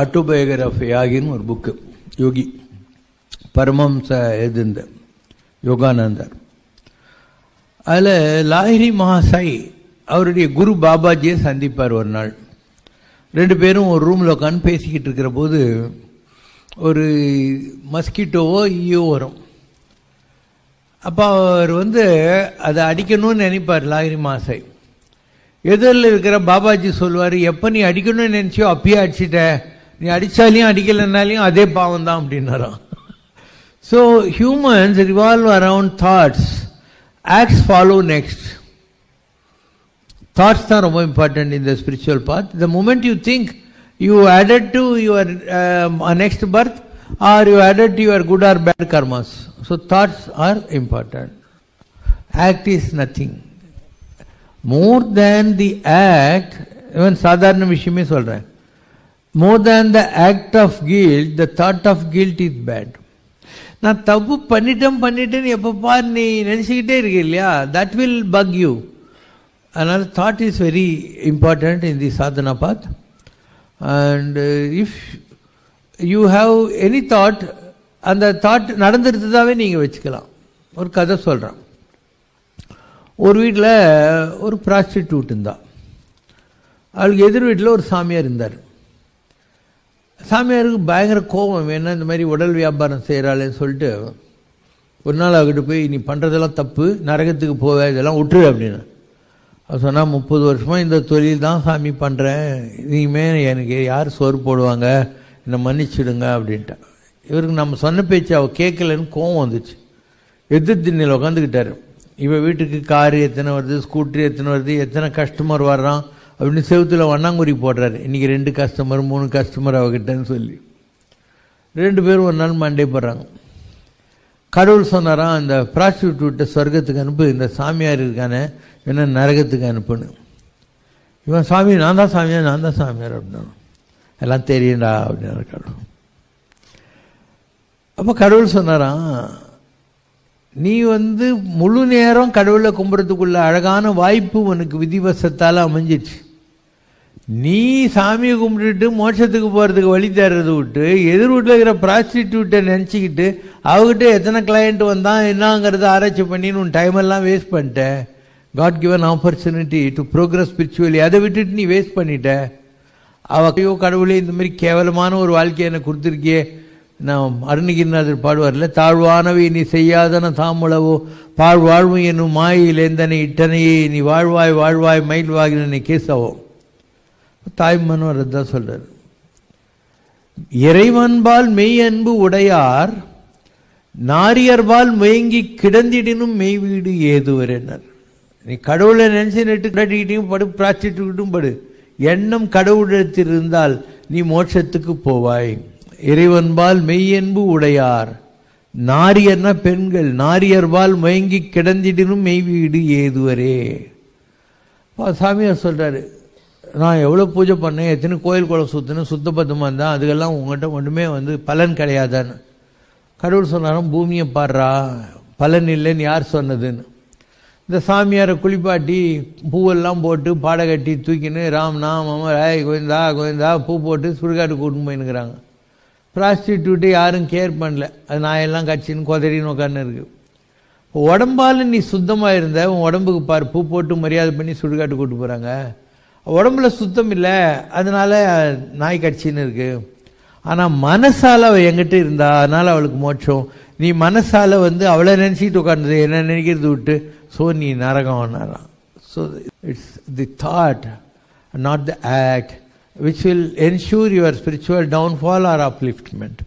Autobiography ஆகின்னு ஒரு book, யோகி பரமஹம்ச எழுதிந்த யோகானந்தர். அதில் லாஹிரி மகாசாய் அவருடைய குரு பாபாஜியை சந்திப்பார். ஒரு நாள் ரெண்டு பேரும் ஒரு ரூமில் உட்காந்து பேசிக்கிட்டு இருக்கிற போது ஒரு மஸ்கிட்டோவோ ஈயோ வரும். அப்போ அவர் அதை அடிக்கணும்னு நினைப்பார் லாஹிரி மகாசாய். எதிரில் இருக்கிற பாபாஜி சொல்லுவார், எப்போ நீ அடிக்கணும்னு நினச்சியோ அப்பயே அடிச்சிட்ட, நீ அடித்தாலையும் அடிக்கலைன்னாலையும் அதே பாவம் தான் அப்படின்னாராம். So humans revolve around thoughts, acts follow next. Thoughts தான் ரொம்ப important in the spiritual path. The moment you think, you added to your next birth or you added to your good or bad karmas. So thoughts are important. Act is nothing. More than the act, even சாதாரண விஷயமே சொல்றேன், more than the act of guilt, the thought of guilt is bad. நான் தப்பு பண்ணிட்டேன்னு எப்போ பார் நீ நினச்சிக்கிட்டே இருக்க இல்லையா, that will bug you. Another thought is very important in the sadhana path. And if you have any thought, அந்த thought நடந்துருந்ததாவே நீங்கள் வச்சுக்கலாம். ஒரு கதை சொல்கிறேன். ஒரு வீட்டில் ஒரு ப்ராஸ்டிடியூட் இருந்தா, அவளுக்கு எதிர் வீட்டில் ஒரு சாமியார் இருந்தார். சாமியாருக்கு பயங்கர கோபம், என்ன இந்த மாதிரி உடல் வியாபாரம் செய்கிறாளேன்னு சொல்லிட்டு ஒரு நாள் அவகிட்ட போய், நீ பண்ணுறதெல்லாம் தப்பு, நரகத்துக்கு போவ, இதெல்லாம் விட்டுரு அப்படின்னு. அவர் சொன்னால், 30 வருஷமாக இந்த தொழில் தான் சாமி பண்ணுறேன், இனிமேல் எனக்கு யார் சோறு போடுவாங்க, என்னை மன்னிச்சிடுங்க அப்படின்ட்டா. இவருக்கு நம்ம சொன்ன பேச்சு அவள் கேட்கலன்னு கோவம் வந்துச்சு. எதிர் திண்ணில் உட்காந்துக்கிட்டாரு. இவன் வீட்டுக்கு காரு எத்தனை வருது, ஸ்கூட்ரு எத்தனை வருது, எத்தனை கஸ்டமர் வர்றான் அப்படின்னு செவுத்தில் வண்ணாங்குறி போடுறாரு. இன்றைக்கி 2 கஸ்டமர் 3 கஸ்டமர் அவகிட்டன்னு சொல்லி 2 பேரும் ஒரு நாள் மண்டே போடுறாங்க. கடவுள் சொன்னாராம், அந்த ப்ராஸ்டிடியூட்டை சொர்க்கத்துக்கு அனுப்பு, இந்த சாமியார் இருக்கானே என்ன நரகத்துக்கு அனுப்புன்னு. இவன் சாமி, நான் தான் சாமியார் அப்படின்னா, எல்லாம் தெரியும்டா அப்படின்னா கடவுள். அப்போ கடவுள் சொன்னாராம், நீ முழு நேரம் கடவுளை கும்புறதுக்குள்ள அழகான வாய்ப்பு உனக்கு விதிவசத்தால் அமைஞ்சிச்சு. நீ சாமியை கும்பிட்டுட்டு மோட்சத்துக்கு போகிறதுக்கு வழி தர்றதை விட்டு எதிர் வீட்டில் இருக்கிற ப்ராஸ்டிடியூட்டை நினச்சிக்கிட்டு அவகிட்ட எத்தனை கிளையண்ட் வந்தான் என்னங்கிறத ஆராய்ச்சி பண்ணி உன் டைமெல்லாம் வேஸ்ட் பண்ணிட்ட. God given opportunity to progress spiritually, அதை விட்டுட்டு நீ வேஸ்ட் பண்ணிட்ட. அவக்கையோ கடவுளே இந்த மாதிரி கேவலமான ஒரு வாழ்க்கையை எனக்கு கொடுத்துருக்கியே. நான் அருணகிரிநாதர் பாடுவார்ல, தாழ்வானவை நீ செய்யாதன தாமுளவோ வாழ்வு என்னும் மாயிலேந்தனை இட்டனையே நீ வாழ்வாய் வாழ்வாய் மயில் வாகினனை கேசவோ. தாய்மனோர் தான் சொல்றார், இறைவன்பால் மெய் அன்பு உடையார் நாரியர்பால் முயங்கி கிடந்திடினும் மெய் வீடு ஏதுவரெனர். நீ கடவுளை நினைச்சு நெட்டு கட்டிக்கிட்டையும் படு, பிரார்த்திட்டுக்கிட்டும் படு, எண்ணம் கடவுளிடத்தில் இருந்தால் நீ மோட்சத்துக்கு போவாய். இறைவன்பால் மெய்யன்பு உடையார், நாரியர்னா பெண்கள், நாரியர்பால் மயங்கி கிடந்திடனும் மெய் வீடு ஏதுவரே. சாமியார் சொல்றாரு, நான் எவ்வளோ பூஜை பண்ணேன், எத்தனை கோயில் குளம் சுற்றினேன், சுத்தபத்தமாக இருந்தேன், அதுக்கெல்லாம் உங்கள்கிட்ட ஒன்றுமே பலன் கிடையாதான்னு. கடவுள் சொன்னாலும், பூமியை பாடுறா, பலன் இல்லைன்னு யார் சொன்னதுன்னு. இந்த சாமியாரை குளிப்பாட்டி பூவெல்லாம் போட்டு பாடை கட்டி தூக்கின்னு ராம் நாம ராய் கோவிந்தா கோவிந்தா பூ போட்டு சுடுகாட்டு கூட்டின்னு போயின்னுக்கிறாங்க. ப்ராஸ்டிடியூட்டை யாரும் கேர் பண்ணல, அது நாயெல்லாம் கட்சின்னு கொதறின்னு உட்காந்து இருக்கு. உடம்பால் நீ சுத்தமாக இருந்த, உன் உடம்புக்கு பாரு, பூ போட்டு மரியாதை பண்ணி சுடுகாட்டு கூட்டு போகிறாங்க. உடம்புல சுத்தம் இல்லை, அதனால நாய் கட்சின்னு இருக்கு. ஆனால் மனசால் அவள் எங்கிட்ட இருந்தா, அதனால் அவளுக்கு மோட்சம். நீ மனசால் அவளை நினச்சிக்கிட்டு உட்காந்துது, என்ன நினைக்கிறது விட்டு, ஸோ நீ நரகம் வந்தாராம். So it's the thought not the act which will ensure your spiritual downfall or upliftment.